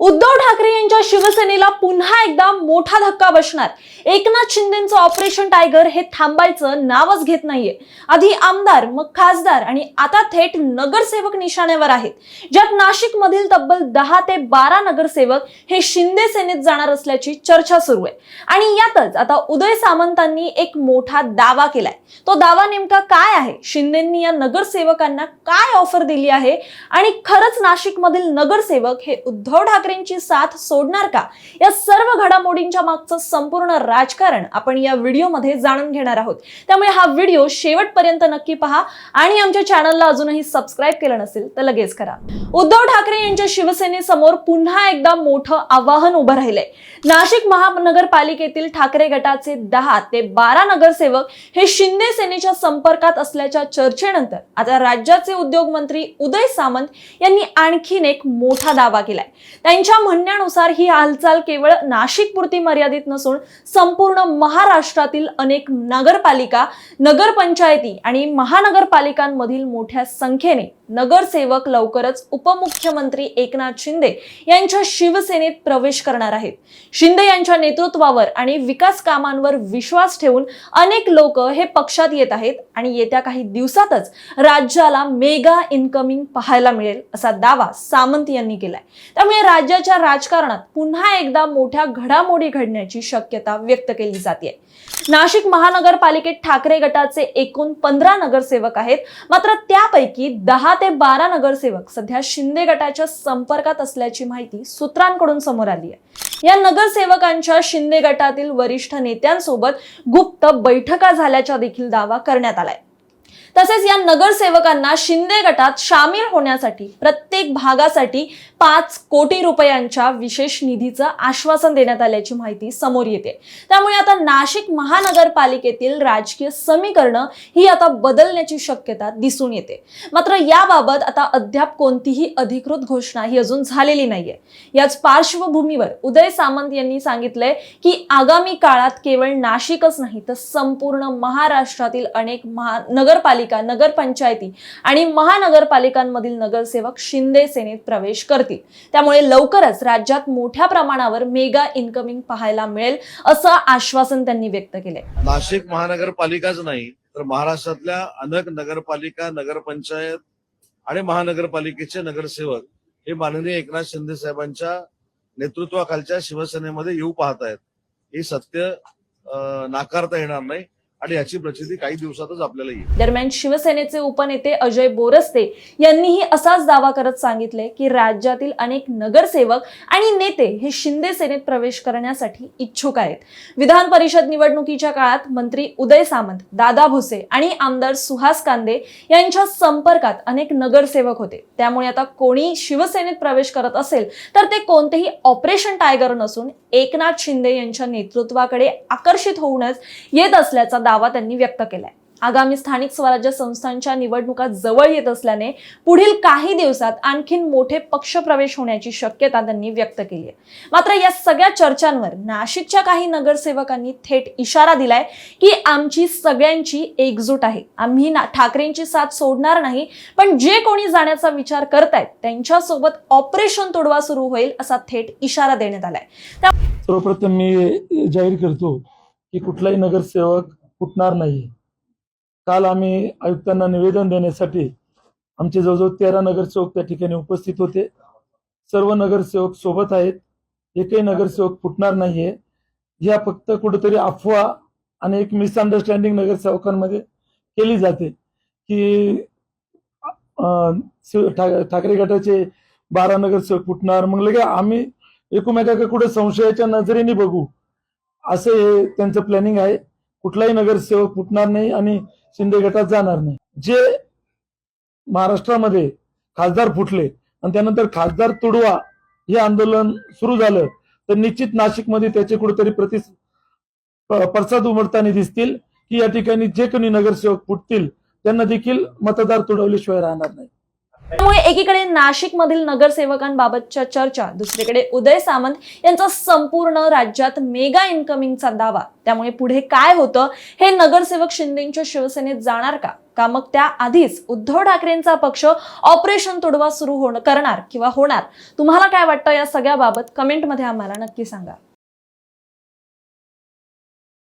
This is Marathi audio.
उद्धव ठाकरे यांच्या शिवसेनेला पुन्हा एकदा मोठा धक्का बसणार। एकनाथ शिंदेंचं ऑपरेशन टायगर हे थांबायचं नावच घेत नाहीये। आधी आमदार, मग खासदार आणि आता थेट नगरसेवक निशाण्यावर आहेत, ज्यात नाशिक मधील तब्बल 10 ते 12 नगरसेवक हे शिंदे सेनेत जाणार असल्याची चर्चा सुरू आहे। आणि यातच आता उदय सामंतांनी एक मोठा दावा केलाय। तो दावा नेमका काय आहे? शिंदेंनी या नगरसेवकांना काय ऑफर दिली आहे? आणि खरंच नाशिक मधील नगरसेवक हे उद्धव ठाकरेंची साथ सोडणार का? या सर्व घडामोडींच्या मागचं संपूर्ण राजकारण आपण या व्हिडिओमध्ये जाणून घेणार आहोत। त्यामुळे हा व्हिडिओ शेवटपर्यंत नक्की पहा आणि आमच्या चॅनलला अजूनही सबस्क्राइब केलं नसेल तर लगेच करा। उद्धव ठाकरे यांच्या शिवसेनेसमोर पुन्हा एकदा मोठं आव्हान उभं राहिलंय। नाशिक महानगरपालिकेतील ठाकरे गटाचे 10 ते 12 नगरसेवक हे शिंदे सेनेच्या संपर्कात असल्याच्या चर्चेनंतर आता राज्याचे उद्योग मंत्री उदय सामंत यांनी आणखीन एक मोठा दावा केलाय। त्यांच्या म्हणण्यानुसार ही हालचाल केवळ नाशिक पुरती मर्यादित नसून संपूर्ण महाराष्ट्रातील अनेक नगरपालिका, नगरपंचायती आणि महानगरपालिकांमधील मोठ्या संख्येने नगरसेवक लवकरच उपमुख्यमंत्री एकनाथ शिंदे यांच्या शिवसेनेत प्रवेश करणार आहेत। शिंदे यांच्या नेतृत्वावर आणि विकास कामांवर विश्वास ठेवून अनेक लोक हे पक्षात येत आहेत आणि येत्या काही दिवसातच राज्याला मेगा इन्कमिंग पाहायला मिळेल असा दावा सामंत यांनी केलाय। त्यामुळे राज्याच्या राजकारणात पुन्हा एकदा मोठ्या घडामोडी घडण्याची शक्यता व्यक्त केली जाते। नाशिक महानगरपालिकेत ठाकरे गटाचे एकूण 15 नगरसेवक आहेत, मात्र त्यापैकी 10 ते 12 नगरसेवक सध्या शिंदे गटाच्या संपर्कात असल्याची माहिती सूत्रांकडून समोर आली आहे। या नगरसेवकांच्या शिंदे गटातील वरिष्ठ नेत्यांसोबत गुप्त बैठका झाल्याचा देखील दावा करण्यात आलाय। तसेच या नगरसेवकांना शिंदे गटात सामील होण्यासाठी प्रत्येक भागासाठी 5 कोटी रुपयांच्या विशेष निधीचं आश्वासन देण्यात आल्याची माहिती समोर येते। त्यामुळे आता नाशिक महानगरपालिकेतील राजकीय समीकरणं ही आता बदलण्याची शक्यता दिसून येते। मात्र याबाबत आता अद्याप कोणतीही अधिकृत घोषणा ही अजून झालेली नाहीये। याच पार्श्वभूमीवर उदय सामंत यांनी सांगितलंय की आगामी काळात केवळ नाशिकच नाही तर संपूर्ण महाराष्ट्रातील अनेक नगरपालिका, नगरपंचायती आणि महानगरपालिकांमधील नगरसेवक शिंदे सेनेत प्रवेश करतील। त्यामुळे लवकरच राज्यात मोठ्या प्रमाणावर मेगा इन्कमिंग पाहायला मिळेल असं आश्वासन त्यांनी व्यक्त केलंय। नाशिक महानगरपालिकाच नाही तर महाराष्ट्रातल्या अनेक नगरपालिका, नगरपंचायत आणि महानगरपालिकेचे नगरसेवक हे माननीय एकनाथ शिंदे साहेबांच्या नेतृत्वाखालच्या शिवसेनेमध्ये येऊ पाहत आहेत। हे सत्य नाकारता येणार नाही आणि याची प्रचिती काही दिवसातच आपल्याला येईल। दरम्यान शिवसेनेचे उपनेते अजय बोरस्ते यांनीही असाच दावा करत सांगितले की राज्यातील अनेक नगरसेवक आणि नेते हे शिंदे सेनेत प्रवेश करण्यासाठी इच्छुक आहेत। विधान परिषद निवडणुकीच्या काळात मंत्री उदय सामंत, दादा भुसे आणि आमदार सुहास कांदे यांच्या संपर्कात अनेक नगरसेवक होते। त्यामुळे आता कोणी शिवसेनेत प्रवेश करत असेल तर ते कोणतेही ऑपरेशन टायगर नसून एकनाथ शिंदे यांच्या नेतृत्वाकडे आकर्षित होऊनच येत असल्याचा दावा त्यांनी व्यक्त केलाय। आगामी स्थानिक स्वराज्य संस्थांच्या निवडणुका जवळ येत असल्याने पुढील काही दिवसात आणखीन मोठे पक्षप्रवेश होण्याची शक्यता त्यांनी व्यक्त केली आहे। मात्र या सगळ्या चर्चांवर नाशिकच्या काही नगरसेवकांनी थेट इशारा दिलाय की आमची सगळ्यांची एकजूट आहे, आम्ही ठाकरेंची साथ सोडणार नाही, पण जे कोणी जाण्याचा विचार करतायत त्यांच्यासोबत ऑपरेशन तोडवा सुरू होईल असा थेट इशारा देण्यात आलाय। सर्वप्रथम मी जाहीर करतो की कुठलाही नगरसेवक फुटणार नाही। काल आम्ही आयुक्तांना निवेदन देण्यासाठी आमचे जवळजवळ 13 नगरसेवक त्या ठिकाणी उपस्थित होते। सर्व नगरसेवक सोबत आहेत, एकही नगरसेवक फुटणार नाहीये। ह्या फक्त कुठेतरी अफवा आणि एक मिसअंडरस्टँडिंग नगरसेवकांमध्ये केली जाते की ठाकरे गटाचे 12 नगरसेवक फुटणार, मग लगे आम्ही एकमेकाकडे संशयाच्या नजरेने बघू, असं हे त्यांचं प्लॅनिंग आहे। कुठलाही नगरसेवक फुटणार नाही आणि शिंदे गटात जाणार नाही। जे महाराष्ट्रामध्ये खासदार फुटले आणि त्यानंतर खासदार तुडवा हे आंदोलन सुरू झालं तर निश्चित नाशिकमध्ये त्याचे कुठेतरी पडसाद उमटताना दिसतील की या ठिकाणी जे कोणी नगरसेवक फुटतील त्यांना देखील मतदार तुडवल्याशिवाय राहणार नाही। त्यामुळे एकीकडे नाशिक मधील नगरसेवकांबाबतच्या चर्चा, दुसरीकडे उदय सामंत यांचा संपूर्ण राज्यात मेगा इन्कमिंगचा दावा। त्यामुळे पुढे काय होतं? हे नगरसेवक शिंदेच्या शिवसेनेत जाणार का? का मग त्या आधीच उद्धव ठाकरेंचा पक्ष ऑपरेशन तुडवा सुरू करणार किंवा होणार? तुम्हाला काय वाटतं या सगळ्याबाबत कमेंटमध्ये आम्हाला नक्की सांगा.